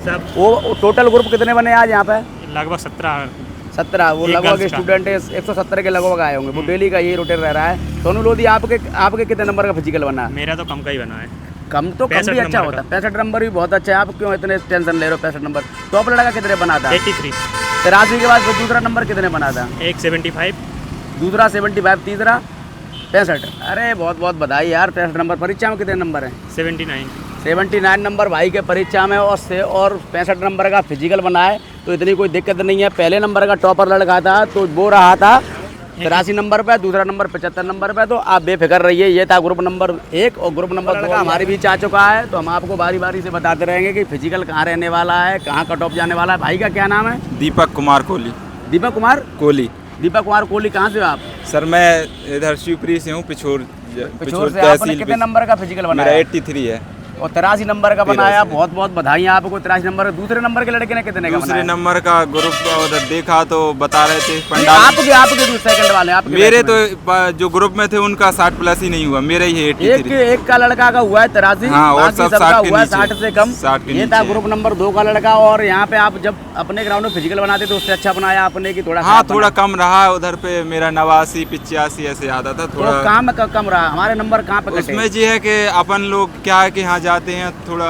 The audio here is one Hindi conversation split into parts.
सब। वो टोटल ग्रुप कितने बने आज यहाँ पे? लगभग 17। वो लगभग स्टूडेंट 170 के लगभग आए होंगे। वो डेली का ये रूटीन रह रहा है। सोनू लोधी आपके कितने नंबर का फिजिकल बना है? मेरा तो कम का ही बना है। कम तो कम भी अच्छा होता है। 65 नंबर भी बहुत अच्छा है। आप क्यों इतने टेंशन ले रहे हो? 65 नंबर। टॉप लड़का कितने बना था? 83। 83 के बाद दूसरा नंबर कितने बना था? एक 75। दूसरा 75, तीसरा 65। अरे बहुत बहुत बधाई यार। 65 नंबर। परीक्षा में कितने नंबर हैं? 79 नंबर भाई के परीक्षा में और 65 नंबर का फिजिकल बना है, तो इतनी कोई दिक्कत नहीं है। पहले नंबर का टॉपर लड़का था तो वो रहा था 83 नंबर पे, दूसरा नंबर 75 नंबर पे। तो आप बेफिक्र रहिए। ये था ग्रुप नंबर 1 और ग्रुप नंबर 2 हमारे बीच आ चुका है। तो हम आपको बारी बारी से बताते रहेंगे कि फिजिकल कहाँ रहने वाला है, कहाँ कट ऑफ जाने वाला है। भाई का क्या नाम है? दीपक कुमार कोहली। दीपक कुमार कोहली। दीपक कुमार कोहली। कहाँ से हो आप? सर मैं इधर शिवपुरी से हूँ, पिछोर से। आपने कितने नंबर का फिजिकल बनाया? मेरा 83 है और 83 नंबर का बनाया। बहुत बहुत बधाई आपको। 83 नंबर। दूसरे नंबर के लड़के ने कितने का बनाया? दूसरे नंबर का ग्रुप उधर देखा तो बता रहे थे आपके जो सेकंड वाले आपके मेरे तो जो ग्रुप में थे उनका 60 प्लस ही नहीं हुआ, मेरा ही 83। एक का लड़का का हुआ है 83। हाँ, और सब 60 से कम। ये था ग्रुप नंबर 2 का लड़का। और यहाँ पे आप जब अपने ग्राउंड में फिजिकल बनाते तो उससे अच्छा बनाया आपने कि थोड़ा? हाँ, थोड़ा कम रहा। उधर पे मेरा 89, 85 ऐसे आता था। थोड़ा काम कम रहा। हमारे नंबर कहाँ पे? उसमें ये है कि अपन लोग क्या है कि यहाँ जाते हैं थोड़ा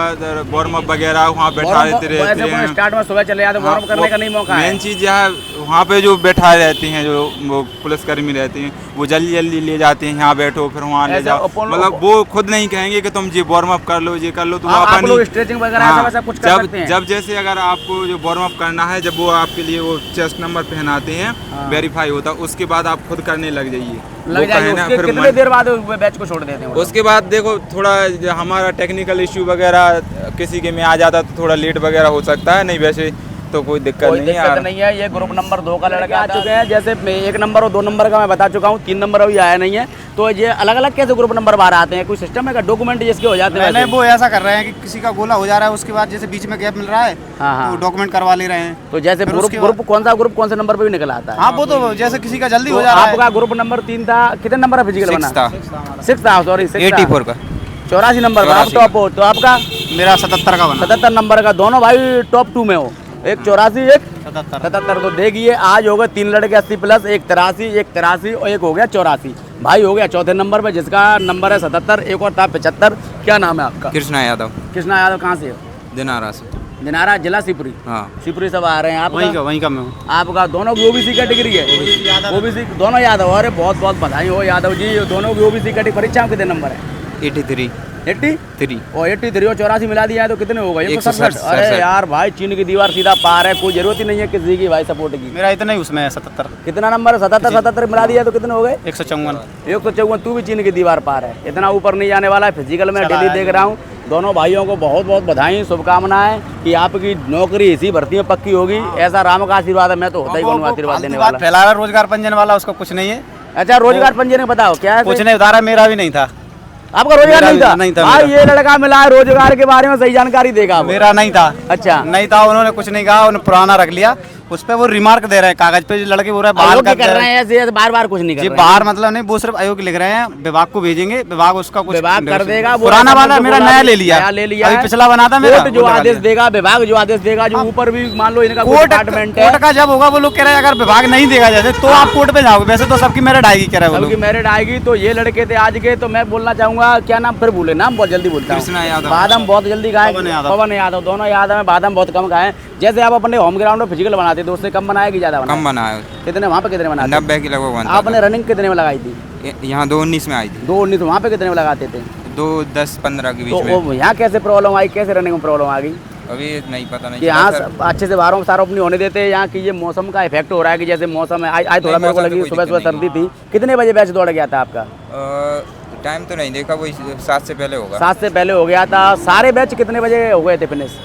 वार्म अप वगैरह वहाँ बैठा रहते हैं। स्टार्ट में सुबह चले जाते, वार्म अप करने का नहीं मौका है। मेन चीज़ यह वहाँ पे जो बैठा रहते हैं, जो वो पुलिसकर्मी रहते हैं, वो जल्दी जल्दी ले जाते हैं, यहाँ बैठो फिर वहाँ ले जाओ। मतलब वो खुद नहीं कहेंगे कि तुम ये वार्म अप कर लो, ये कर लो। तो आप लोग स्ट्रेचिंग वगैरह ऐसा कुछ कर सकते हैं। जब जैसे अगर आपको जो वार्म अप करना है, जब वो आपके लिए वो चेस्ट नंबर पहनाते हैं, वेरीफाई होता है, उसके बाद आप खुद करने लग जाइए। कितने देर बाद बैच को छोड़ देते हैं? उसके बाद देखो थोड़ा हमारा टेक्निकल इश्यू वगैरह किसी के में आ जाता तो थोड़ा लेट वगैरह हो सकता है, नहीं वैसे तो कोई दिक्कत नहीं है। ये ग्रुप नंबर 2 का लड़का आ चुके हैं। जैसे 1 नंबर और 2 नंबर का मैं बता चुका हूँ, 3 नंबर अभी आया नहीं है। तो ये अलग अलग कैसे ग्रुप नंबर बाहर आते हैं? कोई सिस्टम है का? डॉक्यूमेंट जिसके हो जाते हैं? वो ऐसा कर रहे हैं कि किसी का गोला हो जा रहा है, उसके बाद जैसे बीच में गैप मिल रहा है तो डॉक्यूमेंट करवा ले रहे हैं। तो जैसे ग्रुप कौन सा नंबर पे भी निकल आता है? हाँ, वो तो जैसे किसी का जल्दी हो जा रहा है। आपका ग्रुप नंबर 3 था। कितने नंबर का फिजिकल बना? 6 था। सॉरी 84 का। 84 नंबर का आप टॉप हो। तो आपका? मेरा 77 का बना। 77 नंबर का। दोनों भाई टॉप 2 में हो। एक 84, एक 77। तो देखिए आज हो गए 3 लड़के 80 प्लस, एक 83 और एक हो गया 84। भाई हो गया चौथे नंबर पे, जिसका नंबर है 77। एक और था 75। क्या नाम है आपका? कृष्णा यादव। कृष्णा यादव। कहाँ से हो? दिनारा से। दिनारा जिला शिवपुरी। हाँ, शिवपुरी सब आ रहे हैं। आप वहीं का मैं हूँ। आपका दोनों की ओबीसी कैटेगरी है? ओबीसी दोनों यादव। अरे बहुत बहुत बधाई हो यादव जी। दोनों की ओबीसी कैटेगरी। परीक्षा में कितने नंबर है? 83 और 83 और 84 मिला दिया है तो कितने हो गए? 167। अरे यार भाई, चीन की दीवार सीधा पार है। कोई जरूरत ही नहीं है किसी की भाई सपोर्ट की। मेरा इतना ही उसमें है 77। कितना नंबर है? 77 मिला दिया तो कितने हो गए? 154। तू भी चीन की दीवार पार है। इतना ऊपर नहीं जाने वाला है। फिजिकल में डेली देख रहा हूँ। दोनों भाइयों को बहुत बहुत बधाई, शुभकामनाएं कि आपकी नौकरी इसी भर्ती में पक्की होगी। ऐसा राम का आशीर्वाद है। मैं तो होता ही बनूँ आशीर्वाद देने वाला। फैला रहा रोजगार पंजीयन वाला, उसका कुछ नहीं है। अच्छा, रोजगार पंजीयन बताओ क्या है? कुछ नहीं बता रहा। मेरा भी नहीं था। आपका रोजगार नहीं था? भाई ये लड़का मिला है, रोजगार के बारे में सही जानकारी देगा। मेरा नहीं था। अच्छा, नहीं था। उन्होंने कुछ नहीं कहा, उन्होंने पुराना रख लिया। उस पे वो रिमार्क दे रहे हैं कागज पे। जो लड़के बोल रहे हैं बाहर कर रहे हैं ऐसे बार कुछ नहीं कर रहे हैं। बाहर मतलब नहीं, वो सिर्फ अयोग्य लिख रहे हैं। विभाग को भेजेंगे, विभाग उसका कुछ विभाग कर देगा। पुराना वाला मेरा नया ले लिया। अभी पिछला बना था मेरा। जो आदेश देगा विभाग, जो आदेश देगा, जो ऊपर भी मान लो इनका डिपार्टमेंट है। कोर्ट का जब होगा वो लोग कह रहे हैं अगर विभाग नहीं देगा जैसे तो आप कोर्ट पे जाओगे। वैसे तो सबकी मेरिट आएगी कह रहे हैं। सबकी मेरिट आएगी। तो ये लड़के थे आज के। तो मैं बोलना चाहूंगा, क्या नाम फिर भूले? नाम बहुत जल्दी बोलता हूँ। बादम बहुत जल्दी खाए। पवन यादव। दोनों यादव है। बादम बहुत कम खाए। जैसे आप अपने होम ग्राउंड में फिजिकल बनाते तो उससे कम बनाया कि ज्यादा? कम बनाया। कितने वहाँ पे कितने बनाते? 90 की लगभग बनता। आपने रनिंग कितने में लगाई थी? यहाँ 2:19 में आई थी। 2:19। वहाँ पे कितने में लगाते थे? 2:10-15 के बीच में। तो यहाँ कैसे प्रॉब्लम आई? कैसे रनिंग में प्रॉब्लम आ गई? अभी नहीं पता नहीं। यहाँ अच्छे से बाहरों सारों अपनी होने देते हैं। यहाँ की ये मौसम का इफेक्ट हो रहा है कि जैसे मौसम है। आज थोड़ा मेरे को लगी सुबह सर्दी थी। कितने बजे बैच दौड़ गया था आपका? टाइम तो नहीं देखा, वही 7 से पहले होगा। 7 से पहले हो गया था। सारे बैच कितने बजे हो गए थे फिनिश?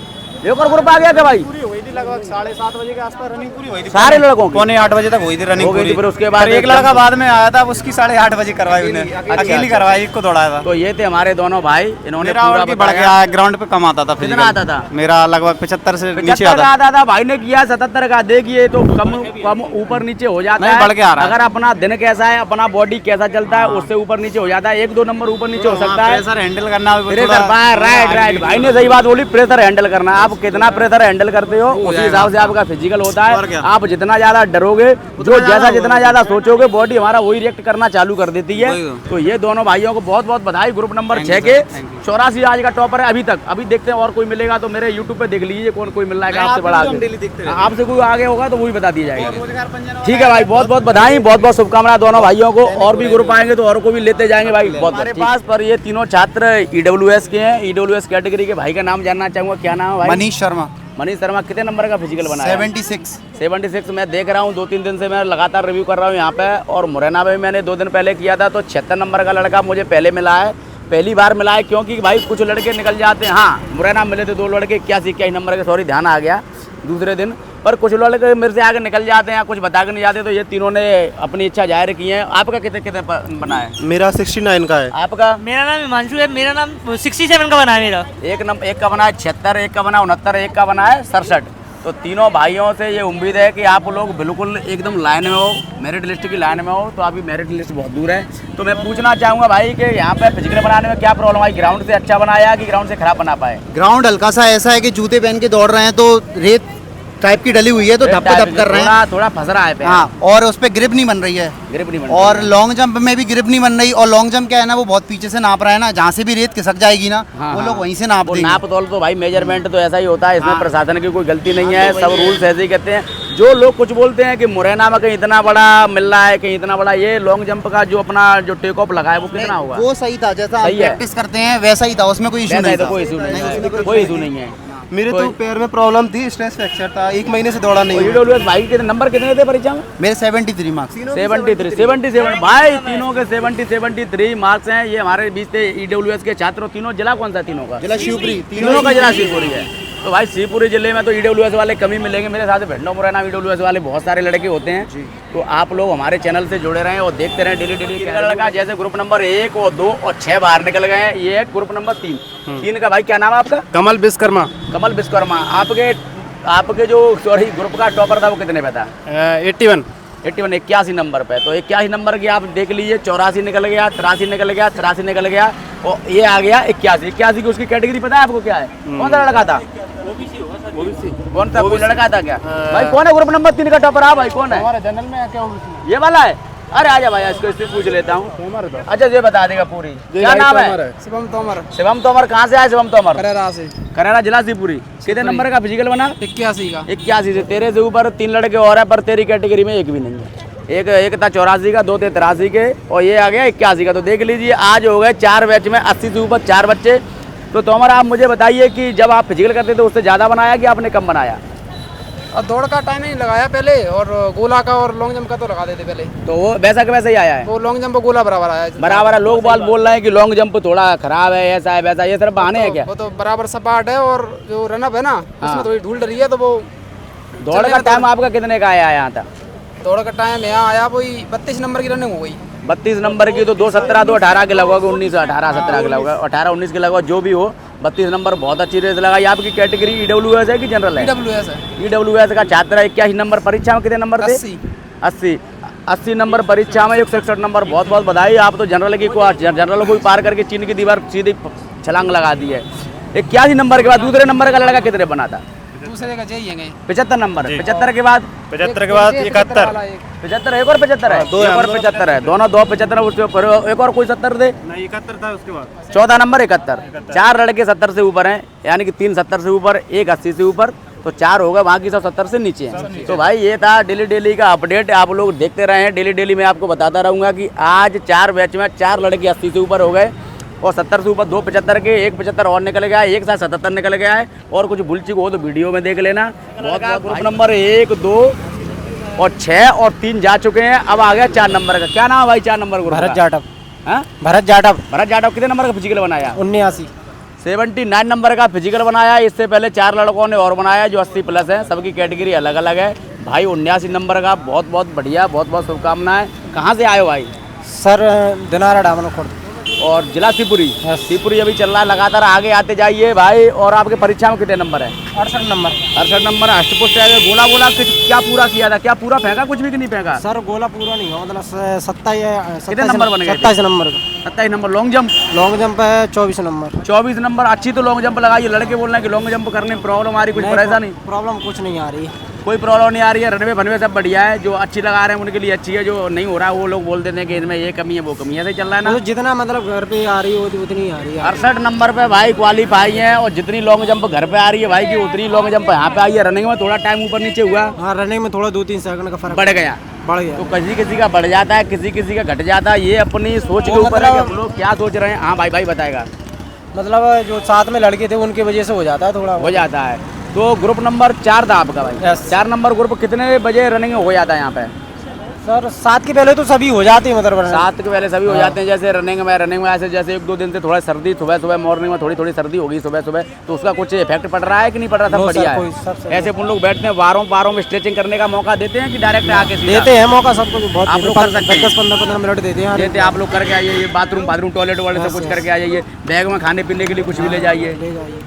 एक और ग्रुप आ गया था भाई? पूरी हुई थी लगभग 7:30 बजे के आसपास रनिंग पूरी हुई थी। सारे लड़कों की 7:45 बजे तक हुई थी रनिंग पूरी। फिर उसके बाद एक लड़का बाद में आया था, उसकी 8:30 बजे करवाई उन्हें। अकेली करवाई, एक को दौड़ाया था। तो ये थे हमारे दोनों भाई। इन्होंने पूरा बढ़ गया। ग्राउंड पे कम आता था। कितना आता था? मेरा लगभग 75 से नीचे आता था। भाई ने किया 77 का। देखिए तो कम ऊपर नीचे हो जाता है। बढ़ के आ रहा है। अगर अपना दिन कैसा है, अपना बॉडी कैसा चलता है, उससे ऊपर नीचे हो जाता है। 1-2 नंबर ऊपर नीचे हो सकता है। प्रेशर हैंडल करना। राइट। भाई ने सही बात बोली, प्रेशर हैंडल करना। आप आप कितना प्रेशर हैंडल करते हो उसी हिसाब से आपका फिजिकल होता है। आप जितना ज्यादा डरोगे, जो जैसा जितना ज्यादा सोचोगे, बॉडी हमारा वही रिएक्ट करना चालू कर देती है। तो ये दोनों भाइयों को बहुत बहुत बधाई। ग्रुप नंबर 6 के 84 आज का टॉपर है अभी तक। अभी देखते हैं और कोई मिलेगा तो मेरे यूट्यूब पे देख लीजिए कौन कोई मिल रहा है आपसे बड़ा आपसे कोई आगे होगा तो वही बता दिया जाएगा। ठीक है भाई, बहुत बहुत बधाई, बहुत बहुत शुभकामनाएं दोनों भाइयों को। और भी ग्रुप आएंगे तो और को भी लेते जाएंगे भाई। बहुत हमारे पास पर ये तीनों छात्र EWS के हैं, EWS कैटेगरी के। भाई का नाम जानना चाहूंगा, क्या नाम है भाई? मनीष शर्मा। मनीष शर्मा कितने नंबर का फिजिकल बनाया? 76 मैं देख रहा हूँ, 2-3 दिन से मैं लगातार रिव्यू कर रहा हूँ यहाँ पे। और मुरैना में मैंने 2 दिन पहले किया था तो 76 नंबर का लड़का मुझे पहले मिला है, पहली बार मिला है। क्योंकि भाई कुछ लड़के निकल जाते हैं। हाँ, मुरैना मिले थे 2 लड़के 81 नंबर के, सॉरी ध्यान आ गया दूसरे दिन। पर कुछ लड़के मेरे से आगे निकल जाते हैं, कुछ बता के नहीं जाते। तो ये तीनों ने अपनी इच्छा जाहिर की है। आपका कितने कितने बना है? मेरा 69 का है। आपका? मेरा नाम हिमांशु है, मेरा नाम 67 का बना है मेरा। एक का बना है 76, एक का बना है 69, एक का बना है 67। तो तीनों भाइयों से ये उम्मीद है कि आप लोग बिल्कुल एकदम लाइन में हो, मेरिट लिस्ट की लाइन में हो। तो अभी मेरिट लिस्ट बहुत दूर है। तो मैं पूछना चाहूँगा भाई कि यहाँ पे फिजिकल बनाने में क्या प्रॉब्लम आई? ग्राउंड से अच्छा बनाया कि ग्राउंड से खराब बना पाए? ग्राउंड हल्का सा ऐसा है कि जूते पहन के दौड़ रहे हैं तो रेत टाइप की डली हुई है तो धप कर रहे हैं, थोड़ा फंस रहा है। हाँ, और उस पे ग्रिप नहीं बन रही है, और लॉन्ग जंप में भी ग्रिप नहीं बन रही। और लॉन्ग जंप क्या है ना, वो बहुत पीछे से नाप रहा है ना, जहाँ से भी रेत खिसक जाएगी ना, वो लोग वहीं से नाप देंगे। नाप तोल तो भाई मेजरमेंट तो ऐसा ही होता है, इसमें प्रशासन की कोई गलती नहीं है, सब रूल्स ऐसे ही कहते हैं। जो लोग कुछ बोलते हैं कि मुरैना में कहीं इतना बड़ा मिल रहा है, कहीं इतना बड़ा, ये लॉन्ग जंप का जो अपना जो टेक ऑफ लगा है वो कितना होगा? वो सही था, जैसा प्रैक्टिस करते हैं वैसा ही था, उसमें कोई इशू नहीं था। कोई इशू नहीं है। मेरे तो पैर में प्रॉब्लम थी, स्ट्रेस फ्रैक्चर था, 1 महीने से दौड़ा नहीं। EWS भाई के नंबर कितने थे परीक्षा में? मेरे 73 मार्क्स। 77 भाई, तीनों के 73 मार्क्स हैं। ये हमारे बीच थे EWS के छात्र। तीनों जिला कौन सा? तीनों का जिला शिवपुरी। तीनों का जिला शिवपुरी है। तो भाई शिवपुरी जिले में तो EWS वाले कमी मिलेंगे। मेरे साथ भिंडो मुरैना EWS वाले बहुत सारे लड़के होते हैं। तो आप लोग हमारे चैनल से जुड़े रहें और देखते रहें डेली लड़का। जैसे ग्रुप नंबर 1 और 2 और 6 बाहर निकल गए हैं। ये है ग्रुप नंबर 3 का। भाई क्या नाम है आपका? कमल विश्वकर्मा। कमल विश्वकर्मा। आपके जो सॉरी ग्रुप का टॉपर था वो कितने पे था? 81 नंबर पे। तो 81 नंबर की आप देख लीजिए, 84 निकल गया, 83 निकल गया, 83 निकल गया और ये आ गया 81 की। उसकी कैटेगरी पता है आपको क्या है? कौन सा लड़का था? कौन सा कोई लड़का था क्या? भाई कौन है ग्रुप नंबर 3 का टॉपर? हाँ भाई कौन है? हमारे जनरल में क्या ये वाला है? अरे आजा भाई, इसको इससे पूछ लेता हूँ। अच्छा ये बता देगा पूरी। क्या नाम है? शिवम तोमर। शिवम तोमर। कहाँ से आया शिवम तोमर? करेरा से। करेरा जिला शिवपुरी। कितने नंबर का फिजिकल बना? 81 का। 81 से। तेरे से ऊपर 3 लड़के और है, पर तेरी कैटेगरी में एक भी नहीं है। एक था 84 का, 2 थे 83 के और ये आ गया 81 का। तो देख लीजिए आज हो गए 4 बैच में 80 से ऊपर 4 बच्चे। तो तोमर आप मुझे बताइए कि जब आप फिजिकल करते थे उससे ज़्यादा बनाया कि आपने कम बनाया? और दौड़ का टाइम नहीं लगाया पहले, और गोला का और लॉन्ग जंप का तो लगा देते पहले। तो वो वैसा के वैसा ही आया है? वो लॉन्ग जंप गोला बराबर आया है। बराबर है। लोग बोल रहे हैं कि लॉन्ग जंप थोड़ा खराब है, ऐसा है वैसा, ये सिर्फ बहाने हैं क्या? वो तो बराबर सपाट है, और जो रनअप है ना उसमें थोड़ी धूल डरी है। तो वो दौड़ का टाइम आपका कितने का आया यहाँ तक? दौड़ का टाइम यहाँ आया वही 32 नंबर की रनिंग हो गई। 32 नंबर की। तो 2:17 2:18 के लगभग, 19-18-17 के लगभग, 18-19 के लगभग, जो भी हो 32 नंबर बहुत अच्छी रेस लगाई। आपकी कैटेगरी EWS है कि जनरल है? EWS है। EWS का छात्र है। 81 नंबर। परीक्षा में कितने नंबर थे? 80 नंबर परीक्षा में। 161 नंबर। बहुत बहुत बधाई। आप तो जनरल को पार करके चीन की दीवार सीधी छलांग लगा दी है। 81 नंबर के बाद दूसरे नंबर का लड़का कितने बना था? दूसरे का चाहिए 75 नंबर। 75 के बाद 71 एक और 75 है। 2 और 75 है। दोनों 2 75 उसके ऊपर एक और कोई 70 थे? नहीं, 71 था उसके बाद। 14 नंबर 71। 4 लड़के 70 से ऊपर हैं, यानी कि 3 70 से ऊपर, 1 80 से ऊपर। तो 4 होगा, वहाँ की सब 70 से नीचे हैं। तो भाई ये था डेली का अपडेट। आप लोग देखते रहे हैं। डेली मैं आपको बताता रहूँगा कि आज 4 बैच में 4 लड़के 80 से ऊपर हो गए और 70 से ऊपर 2 75 के, 1 75 और निकल गया है, एक साथ 77 निकल गया है। और कुछ बुलची को हो तो वीडियो में देख लेना। बहुत ग्रुप नंबर 1, 2 और 6 और 3 जा चुके हैं। अब आ गया 4 नंबर का। क्या नाम है भाई 4 नंबर ग्रुप? भरत जाटव। हाँ, भरत जाटव। कितने नंबर का फिजिकल बनाया? 79 नंबर का फिजिकल बनाया। इससे पहले 4 लड़कों ने और बनाया जो 80 प्लस है। सबकी कैटेगरी अलग अलग है। भाई 79 नंबर का बहुत बहुत बढ़िया, बहुत बहुत शुभकामनाएं। कहाँ से आए हो भाई? सर दिनारा डामन खुर्द। और जिला शिवपुरी। शिवपुरी अभी चल रहा है, लगातार आगे आते जाइए भाई। और आपके परीक्षा में कितने नंबर है? 68 नंबर। 68 नंबर। अष्टपुष्ट है। गोला बोला क्या पूरा किया था? क्या पूरा फेंका? कुछ भी कि नहीं फेंका? सर गोला पूरा नहीं हुआ, मतलब 27 कितने नंबर बन गए? 27 number. 27 number. Long jump? Long jump है 24 नंबर। 24 नंबर। अच्छी तो लॉन्ग जंप लगाई है। लड़के बोल रहे हैं कि लॉन्ग जंप करने में प्रॉब्लम आ रही, कुछ परेशानी? प्रॉब्लम कुछ नहीं आ रही, कोई प्रॉब्लम नहीं आ रही है। रनवे भनवे सब बढ़िया है। जो अच्छी लगा रहे हैं उनके लिए अच्छी है, जो नहीं हो रहा है वो लोग बोल देते हैं कि इसमें ये कमी है वो कमी है। ऐसे चल रहा है ना? तो जितना मतलब घर पे आ रही है उतनी आ रही है। 68 नंबर पे भाई क्वालिफाई है। और जितनी लॉन्ग जंप घर पे आ रही है भाई की, उतनी लॉन्ग जंप यहाँ पे आई है। रनिंग में थोड़ा टाइम ऊपर नीचे हुआ, हाँ रनिंग में थोड़ा 2-3 सेकंड का फर्क बढ़ गया। तो किसी किसी का बढ़ जाता है, किसी किसी का घट जाता है। ये अपनी सोच के ऊपर है कि हम लोग क्या सोच रहे हैं। हाँ भाई बताएगा। मतलब जो साथ में लड़के थे उनकी वजह से हो जाता है, थोड़ा हो जाता है। तो ग्रुप नंबर 4 था आपका भाई? 4 नंबर ग्रुप कितने बजे रनिंग हो जाता है यहाँ पे? सर 7 के पहले तो सभी हो जाते हैं, मतलब 7 के पहले सभी हो जाते हैं। जैसे रनिंग में ऐसे जैसे 1-2 दिन से थोड़ा सर्दी, सुबह मॉर्निंग में थोड़ी सर्दी होगी सुबह, तो उसका कुछ इफेक्ट पड़ रहा है कि नहीं पड़ रहा? सब बढ़िया है। ऐसे अपन लोग बैठते हैं, वारों में स्ट्रेचिंग करने का मौका देते हैं कि डायरेक्ट आके देते हैं मौका सबको? बहुत आप लोग कर सकते हैं। 10-15 मिनट देते हैं। देते आप लोग करके आइए। बाथरूम टॉयलेट वाले सब कुछ करके आइए। बैग में खाने पीने के लिए कुछ भी ले जाइए।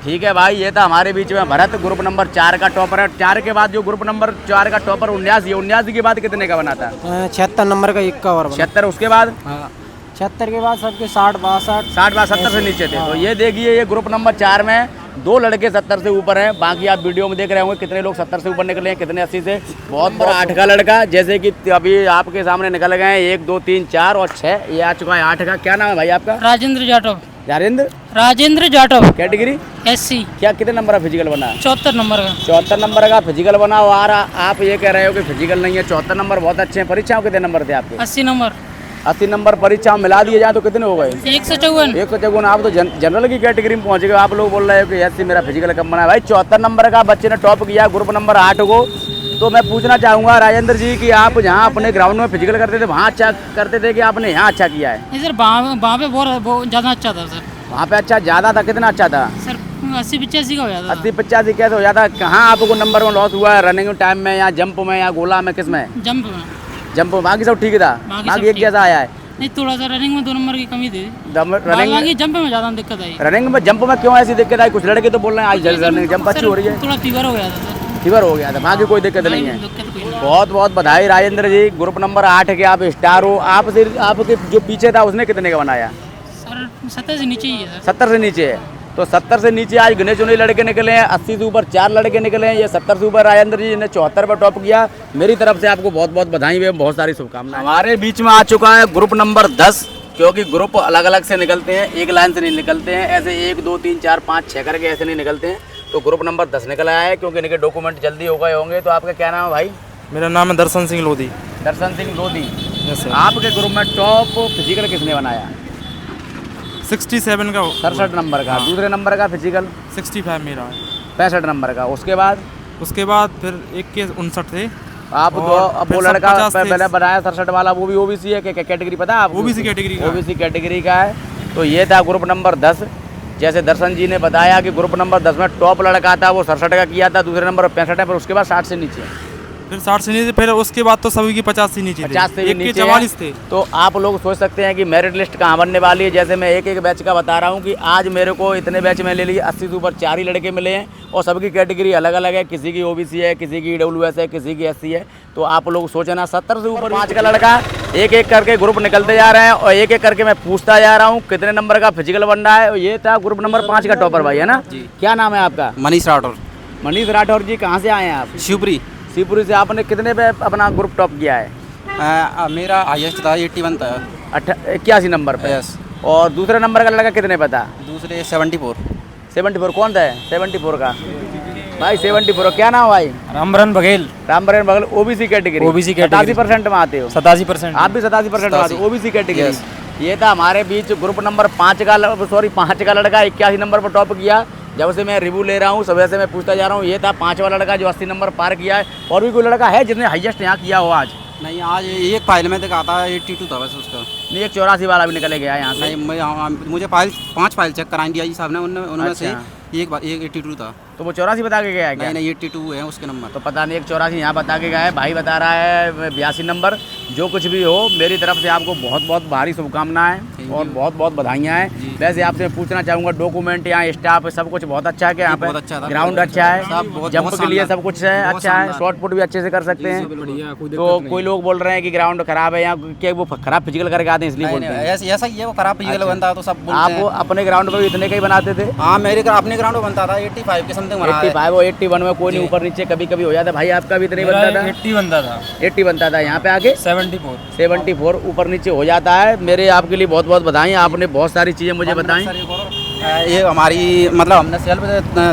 ठीक है भाई। ये था हमारे बीच में भरत, ग्रुप नंबर 4 का टॉपर है। 4 के बाद जो ग्रुप नंबर 4 का टॉपर 79 के बाद कितने का बनाता है? 76 नंबर का 1 का और 76। उसके बाद 76 के बाद सबके 60-62 70 से नीचे थे। तो ये देखिए, ये ग्रुप नंबर 4 में 2 लड़के 70 से ऊपर हैं। बाकी आप वीडियो में देख रहे होंगे कितने लोग 70 से ऊपर निकले हैं, कितने 80 से। बहुत बड़ा 8 का लड़का, जैसे कि अभी आपके सामने निकल गए हैं 1, 2, 3, 4 और 6। ये आ चुका है 8 का। क्या नाम है भाई आपका? राजेंद्र जाटव। राजेंद्र जाटव। Category SC। क्या कितने नंबर का फिजिकल बना? 74 नंबर का। 74 नंबर का फिजिकल बना। और आप ये कह रहे हो कि फिजिकल नहीं है। 74 नंबर बहुत अच्छे हैं। परीक्षाओं कितने नंबर थे आपके? 80 नंबर। 80 नंबर परीक्षा मिला दिए जाए तो कितने हो गए? 154। 154। आप तो जनरल की कैटेगरी में पहुंच गए। आप लोग बोल रहे हो कि SC मेरा फिजिकल कम बना है। भाई 74 नंबर का बच्चे ने टॉप किया ग्रुप नंबर 8 को। तो मैं पूछना चाहूँगा राजेंद्र जी कि आप जहाँ अपने ग्राउंड में फिजिकल करते थे वहाँ अच्छा करते थे कि आपने यहाँ अच्छा किया है? नहीं सर, वहाँ पे बहुत ज़्यादा अच्छा था सर। वहाँ पे अच्छा ज़्यादा था? कितना अच्छा था? सर 80-85 का हो जाता। 80-85 कैसे हो जाता? कहाँ आपको नंबर में लॉस हुआ है? रनिंग टाइम में या जंप में या गोला में? किस में? जंप में। बाकी सब ठीक था? बाकी एक जैसा आया है? नहीं, थोड़ा सा रनिंग में 2 नंबर की कमी थी। रनिंग जंप में ज़्यादा दिक्कत आई। रनिंग में जंप में क्यों ऐसी दिक्कत आई? कुछ लड़के तो बोल रहे हैं आज रनिंग जंप अच्छी हो रही है। थोड़ा फीवर हो गया था सर। फीवर हो गया था। बाकी कोई दिक्कत नहीं है। बहुत बधाई राजेंद्र जी। ग्रुप नंबर 8 के आप स्टार हो। आपके जो पीछे था उसने कितने का बनाया? सर 70 से नीचे ही है सर। 70 से नीचे है। तो 70 से नीचे आज गिने चुने लड़के निकले हैं। 80 से ऊपर 4 लड़के निकले हैं। ये 70 से ऊपर राजेंद्र जी ने 74 पर टॉप किया। मेरी तरफ से आपको बहुत बधाई है, बहुत सारी शुभकामनाएं। हमारे बीच में आ चुका है ग्रुप नंबर 10, क्योंकि ग्रुप अलग अलग से निकलते हैं, एक लाइन से नहीं निकलते हैं। ऐसे 1, 2, 3, 4, 5, 6 करके ऐसे नहीं निकलते हैं। तो ग्रुप नंबर 10 निकल आया है, क्योंकि इनके डॉक्यूमेंट जल्दी हो गए होंगे। तो आपका क्या नाम है भाई? मेरा नाम है दर्शन सिंह लोधी। दर्शन सिंह लोधी। Yes sir. आपके ग्रुप में टॉप फिजिकल किसने बनाया? 67 का। 67 नंबर का। दूसरे नंबर का फिजिकल? 65 मेरा है। 65 नंबर का। उसके बाद फिर एक के 59 थे। आप वो लड़का पहले बनाया 67 वाला, वो भी OBC है? कैटेगरी पता है आपको? OBC कैटेगरी का। OBC कैटेगरी का है। तो ये था ग्रुप नंबर 10। जैसे दर्शन जी ने बताया कि ग्रुप नंबर 10 में टॉप लड़का था, वो 67 का किया था। दूसरे नंबर 65 है, पर उसके बाद 60 से नीचे। फिर 60 से नीचे। फिर उसके बाद तो सभी की 50 से नीचे 50 से नीचे 44 थे। तो आप लोग सोच सकते हैं कि मेरिट लिस्ट कहाँ बनने वाली है। जैसे मैं एक बैच का बता रहा हूँ कि आज मेरे को इतने बैच में ले लिए 80 से ऊपर 4 ही लड़के मिले हैं। और सबकी कैटेगरी अलग अलग है। किसी की OBC है, किसी की EWS है, किसी की SC है। तो आप लोग सोचे ना, 70 से ऊपर 5 का लड़का एक करके ग्रुप निकलते जा रहे हैं। और एक करके मैं पूछता जा रहा हूँ कितने नंबर का फिजिकल बन रहा है। ये था ग्रुप नंबर 5 का टॉपर भाई, है ना? क्या नाम है आपका? मनीष राठौर। मनीष राठौर जी, कहाँ से आए हैं आप? शिवपुरी। शिवपुरी से। आपने कितने पे अपना ग्रुप टॉप किया है? मेरा हाईएस्ट था 81 था। 81 नंबर पे। यस। और दूसरे नंबर का लड़का कितने पे था? दूसरे 74। 74 कौन था? 74 का भाई 74। क्या नाम भाई? Rambaran Baghel. Rambaran Baghel. OBC category? OBC category. 87% में आते हो? 87%। आप भी 87% में आते हो? OBC category. ये था हमारे बीच ग्रुप नंबर 5 का लड़का 81 नंबर पर टॉप किया। जब से मैं रिव्यू ले रहा हूँ, सुबह से मैं पूछता जा रहा हूँ। ये था 5 वाला लड़का जो 80 नंबर पार किया है। और भी कोई लड़का है जिसने हाईएस्ट यहाँ किया हो आज? नहीं, आज एक फाइल में दिखा था 82 था वैसे उसका। नहीं, एक 84 वाला भी निकले गया यहाँ से। नहीं, मुझे 5 फाइल चेक कराई DI साहब ने, उनमें से एक 82 था। तो वो 84 बता के गया है क्या? नहीं 82 है उसके नंबर। तो पता नहीं, एक 84 यहाँ बता के गया है, भाई बता रहा है 82 नंबर। जो कुछ भी हो, मेरी तरफ से आपको बहुत बहुत भारी शुभकामनाएं और बहुत बहुत बधाइयाँ हैं। वैसे आपसे पूछना चाहूँगा, डॉक्यूमेंट यहाँ स्टाफ सब कुछ बहुत अच्छा है क्या? यहाँ पे ग्राउंड अच्छा है, जंप के लिए सब कुछ है, अच्छा है, शॉर्ट पुट भी अच्छे से कर सकते हैं। तो कोई लोग बोल रहे हैं कि ग्राउंड खराब है यहाँ, क्या वो खराब फिजिकल करके आते हैं इसलिए बोलते हैं? ऐसा ही है, वो खराब फिजिकल बनता है तो सब बोलते हैं। आप अपने ग्राउंड पे भी इतने का ही बनाते थे? हाँ, मेरे अपने ग्राउंड में बनता था 85 के समथिंग बना है। 85 और 81 में कोई नहीं, ऊपर नीचे कभी कभी हो जाता है। भाई आपका भी इतने ही बनता था? 80 बनता था। 80 बनता था, यहाँ पे आके 74 ऊपर नीचे हो जाता है। मेरे आपके लिए बहुत बहुत बधाई, आपने बहुत सारी चीज़ें मुझे बताई। ये हमारी मतलब हमने सेल्फ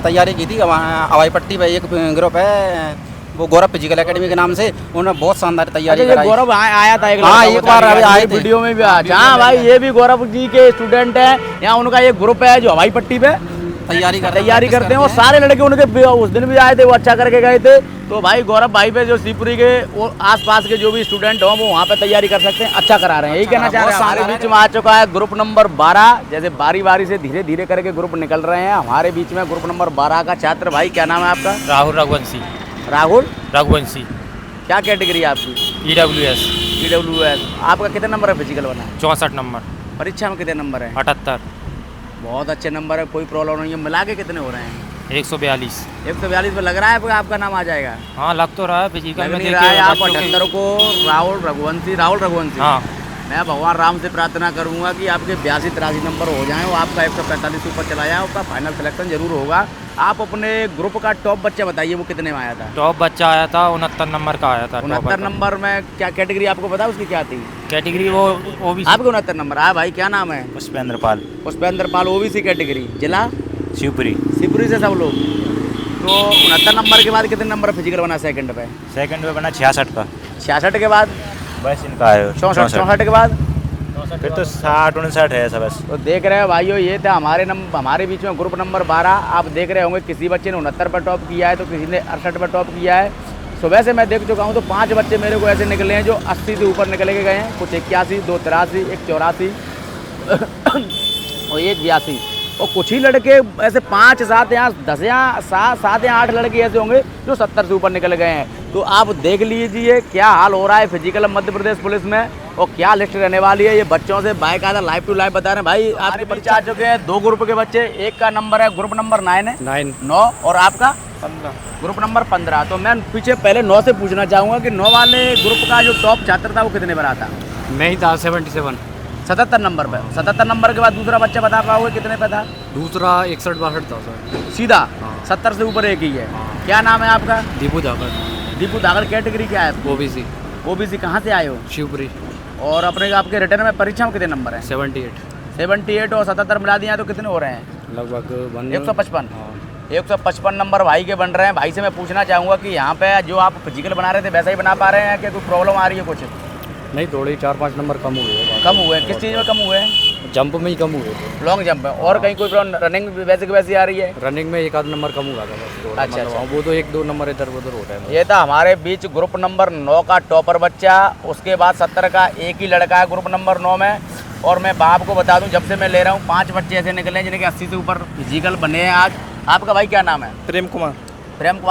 तैयारी की थी। हवाई पट्टी पे एक ग्रुप है, वो गौरव फिजिकल एकेडमी के नाम से, उन्होंने बहुत शानदार तैयारी कराई। गौरव आया था एक हाँ, एक बार अभी आए थे वीडियो में भी। हाँ भाई, ये भी गौरव जी के स्टूडेंट हैं। यहाँ उनका एक ग्रुप है जो हवाई पट्टी पे तैयारी करते हैं। और सारे लड़के उनके उस दिन भी आए थे, वो अच्छा करके गए थे। तो भाई गौरव भाई पे जो शिवपुरी के वो आसपास के जो भी स्टूडेंट हों वो वहाँ पे तैयारी कर सकते हैं, अच्छा करा रहे हैं, यही कहना चाह रहे हैं। हमारे बीच में आ चुका है ग्रुप नंबर 12। जैसे बारी बारी से धीरे धीरे करके ग्रुप निकल रहे हैं। हमारे बीच में ग्रुप नंबर 12 का छात्र, भाई क्या नाम है आपका? राहुल रघुवंशी। राहुल रघुवंशी। क्या कैटेगरी है आपकी? EWS। आपका कितने नंबर है फिजिकल बना? 64 नंबर। परीक्षा में कितने नंबर है? 78। बहुत अच्छे नंबर है, कोई प्रॉब्लम नहीं है। मिला के कितने हो रहे हैं? 142। 142 में लग रहा है आपका नाम आ जाएगा? हाँ, लग तो रहा है फिजिकल में। नहीं रहा है आप 78 को। राहुल रघुवंशी। हाँ, मैं भगवान राम से प्रार्थना करूंगा कि आपके 82-83 नंबर हो जाएं और आपका 145 से ऊपर चला जाए, आपका फाइनल सिलेक्शन जरूर होगा। आप अपने ग्रुप का टॉप बच्चा बताइए, वो कितने में आया था? टॉप बच्चा आया था 69 नंबर का आया था। 69 नंबर में क्या कैटेगरी आपको पता है उसकी क्या थी? कैटेगरी वो OBC। आपके 69 नंबर आया। भाई क्या नाम है? पुष्पेंद्र पाल। पुष्पेंद्र पाल, OBC कैटेगरी। जिला शिवपुरी। शिवपुरी से सब लोग। तो 69 नंबर के बाद कितने नंबर फिजिकल बना सेकंड पे? सेकंड पे बना 66 का। 66 के बाद? बस इनका आया 64 के बाद? फिर तो 60-59 है ऐसा बस। तो देख रहे हो भाइयों, ये था हमारे बीच में ग्रुप नंबर 12। आप देख रहे होंगे किसी बच्चे ने 69 पर टॉप किया है तो किसी ने 68 पर टॉप किया है। सुबह से मैं देख चुका हूँ तो 5 बच्चे मेरे को ऐसे निकले हैं जो 80 से ऊपर निकले के गए हैं। कुछ 81, 2 83, एक 84 और एक 82। और कुछ ही लड़के ऐसे 5, 7 या 10 या 7 या 8 लड़के ऐसे होंगे जो 70 से ऊपर निकल गए हैं। तो आप देख लीजिए क्या हाल हो रहा है फिजिकल मध्य प्रदेश पुलिस में और क्या लिस्ट रहने वाली है। ये बच्चों से बाकायदा लाइव टू लाइव बता रहे हैं। भाई आपके परीक्षा आ चुके हैं 2 ग्रुप के बच्चे। एक का नंबर है ग्रुप नंबर 9 और आपका 15 ग्रुप नंबर 15। तो मैं पीछे पहले 9 से पूछना चाहूँगा कि 9 वाले ग्रुप का जो टॉप छात्र था वो कितने पर आता? मैं ही था 77 77 नंबर पे। 77 नंबर के बाद दूसरा बच्चा बता पाओगे कितने पे था? दूसरा 61-62 था सर। सीधा 70 से ऊपर एक ही है। क्या नाम है आपका? दीपू धाकर। दीपू धाकर। कैटेगरी क्या है? OBC। कहाँ से आए हो? शिवपुरी। और आपके रिटर्न में परीक्षा में कितने नंबर है? 78 और 77 मिला दिया तो कितने हो रहे हैं? लगभग 155। 155 नंबर भाई के बन रहे हैं। भाई से मैं पूछना चाहूँगा कि यहाँ पे जो आप फिजिकल बना रहे थे वैसा ही बना पा रहे हैं कि कोई प्रॉब्लम आ रही है? कुछ नहीं, थोड़े 4-5 नंबर कम हुए। कम हुए? किस चीज़ में कम हुए हैं? जंप में ही कम हुए थे। लॉन्ग जंप में। और कहीं कोई रनिंग वैसे की वैसी आ रही है? रनिंग में 1 आध नंबर कम हुआ था बस। अच्छा। वो तो 1-2 नंबर इधर उधर हो रहा है। ये था हमारे बीच ग्रुप नंबर 9 का टॉपर बच्चा। उसके बाद 70 का एक ही लड़का है ग्रुप नंबर 9 में। और मैं बाप को बता दूं, जब से मैं ले रहा हूँ 5 बच्चे ऐसे निकले हैं जिनके 80 से ऊपर फिजिकल बने हैं आज। आपका भाई क्या नाम है? प्रेम कुमार।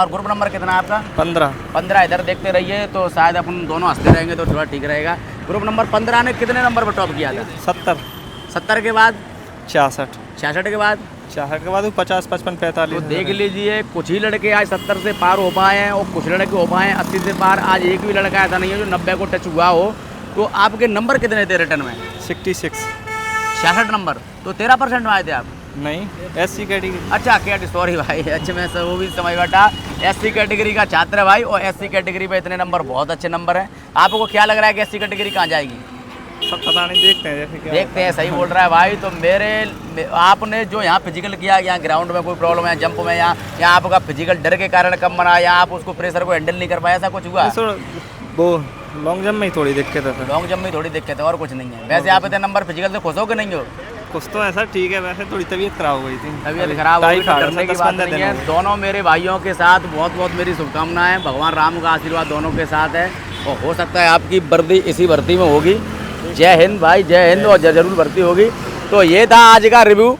ग्रुप नंबर कितना है आपका? 15। इधर देखते रहिए तो शायद अपन दोनों हंसते रहेंगे तो थोड़ा ठीक रहेगा। ग्रुप नंबर 15 ने कितने नंबर पर टॉप किया था? 70 के बाद? 66 के बाद? 66 के बाद 50, 55, 45। तो देख लीजिए कुछ ही लड़के आज 70 से पार हो पाए हैं और कुछ लड़के हो पाए हैं 80 से पार। आज एक भी लड़का ऐसा नहीं है जो 90 को टच हुआ हो। तो आपके नंबर कितने थे रिटर्न में? 66। 66 नंबर। तो 13% में आए थे आप? नहीं, SC कैटेगरी। अच्छा, सॉरी भाई। अच्छा, मैं वो भी समझ बैठा। SC कैटेगरी का छात्र है भाई। और SC कैटेगरी पे इतने नंबर बहुत अच्छे नंबर हैं। आपको क्या लग रहा है कि SC कैटेगरी कहाँ जाएगी? सब पता नहीं, देखते हैं जैसे क्या देखते हैं। सही बोल रहा है भाई। तो आपने जो यहाँ फिजिकल किया, यहाँ ग्राउंड में कोई प्रॉब्लम है, जंप में यहाँ आपका फिजिकल डर के कारण कम बना, या आप उसको प्रेशर को हैंडल नहीं कर पाया, ऐसा कुछ हुआ? वो लॉन्ग जंप में ही थोड़ी दिक्कत है। लॉन्ग जंप में थोड़ी दिक्कत है और कुछ नहीं है। वैसे आप इतने नंबर फिजिकल से खुश हो कि नहीं हो? कुछ तो ऐसा ठीक है, वैसे थोड़ी तबीयत खराब हो गई थी। तबीयत खराब हो गई, डरने की बात नहीं है। दोनों मेरे भाइयों के साथ बहुत बहुत मेरी शुभकामनाएं। भगवान राम का आशीर्वाद दोनों के साथ है और हो सकता है आपकी वर्दी इसी भर्ती में होगी। जय हिंद भाई, जय हिंद। और जरूर भर्ती होगी। तो ये था आज का रिव्यू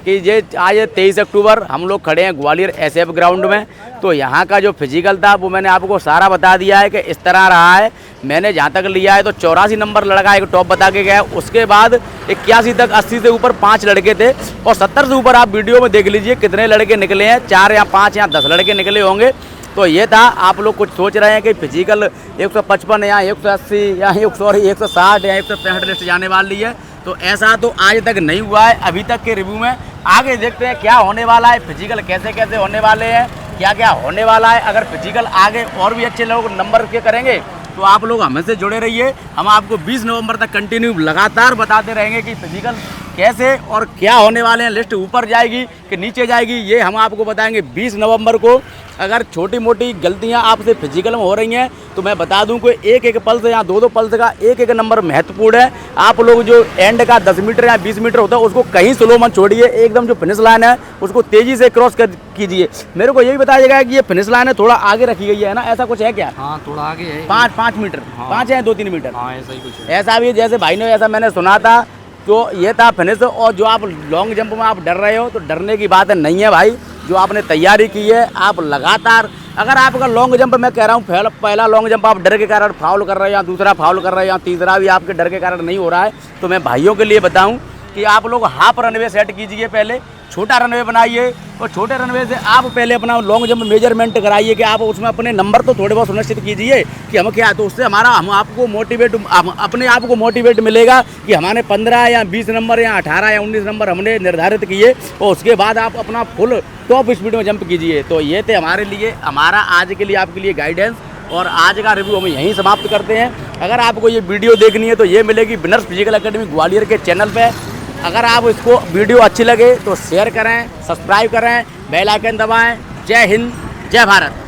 कि ये आज 23 अक्टूबर हम लोग खड़े हैं ग्वालियर एसएफ ग्राउंड में। तो यहाँ का जो फिजिकल था वो मैंने आपको सारा बता दिया है कि इस तरह रहा है। मैंने जहाँ तक लिया है तो 84 नंबर लड़का एक टॉप बता के गया है, उसके बाद 81 तक 80 से ऊपर 5 लड़के थे और 70 से ऊपर आप वीडियो में देख लीजिए कितने लड़के निकले हैं, 4 या 5 या 10 लड़के निकले होंगे। तो ये था, आप लोग कुछ सोच रहे हैं कि फिजिकल 155 या 180 या 160 या 165 लिस्ट जाने वाली है, तो ऐसा तो आज तक नहीं हुआ है अभी तक के रिव्यू में। आगे देखते हैं क्या होने वाला है, फिजिकल कैसे कैसे होने वाले हैं, क्या क्या होने वाला है। अगर फिजिकल आगे और भी अच्छे लोग नंबर के करेंगे तो आप लोग हमसे जुड़े रहिए। हम आपको 20 नवंबर तक कंटिन्यू लगातार बताते रहेंगे कि फिजिकल कैसे और क्या होने वाले हैं, लिस्ट ऊपर जाएगी कि नीचे जाएगी, ये हम आपको बताएंगे 20 नवंबर को। अगर छोटी मोटी गलतियां आपसे फिजिकल में हो रही हैं तो मैं बता दूं कि एक एक पल्स या दो पल्स का एक एक नंबर महत्वपूर्ण है। आप लोग जो एंड का 10 मीटर या 20 मीटर होता है उसको कहीं स्लो मत छोड़िए, एकदम जो फिनिश लाइन है उसको तेजी से क्रॉस कीजिए। मेरे को यही बताया जाएगा कि ये फिनिश लाइन है थोड़ा आगे रखी गई है ना, ऐसा कुछ है क्या? हाँ थोड़ा आगे है, 5 मीटर, 5 या 2-3 मीटर, हाँ ऐसा ही कुछ है। ऐसा भी जैसे भाई ने ऐसा मैंने सुना था, तो ये था फिनिश। और जो आप लॉन्ग जंप में आप डर रहे हो तो डरने की बात नहीं है भाई, जो आपने तैयारी की है आप लगातार, अगर आपका लॉन्ग जंप मैं कह रहा हूँ पहला लॉन्ग जंप आप डर के कारण फाउल कर रहे हो या दूसरा फाउल कर रहे हो या तीसरा भी आपके डर के कारण नहीं हो रहा है, तो मैं भाइयों के लिए बताऊँ कि आप लोग हाफ रनवे सेट कीजिए, पहले छोटा रनवे बनाइए और छोटे रनवे से आप पहले अपना लॉन्ग जंप मेजरमेंट कराइए कि आप उसमें अपने नंबर तो थोड़े बहुत सुनिश्चित कीजिए कि हम क्या, तो उससे हम आपको मोटिवेट, अपने आप को मोटिवेट मिलेगा कि हमारे 15 या 20 नंबर या 18 या 19 नंबर हमने निर्धारित किए और उसके बाद आप अपना फुल टॉप स्पीड में जंप कीजिए। तो ये थे हमारे लिए, हमारा आज के लिए आपके लिए गाइडेंस, और आज का रिव्यू हम यहीं समाप्त करते हैं। अगर आपको ये वीडियो देखनी है तो ये मिलेगी विनर्स फिजिकल एकेडमी ग्वालियर के चैनल पे। अगर आप इसको वीडियो अच्छी लगे तो शेयर करें, सब्सक्राइब करें, बेल आइकन दबाएं। जय हिंद, जय भारत।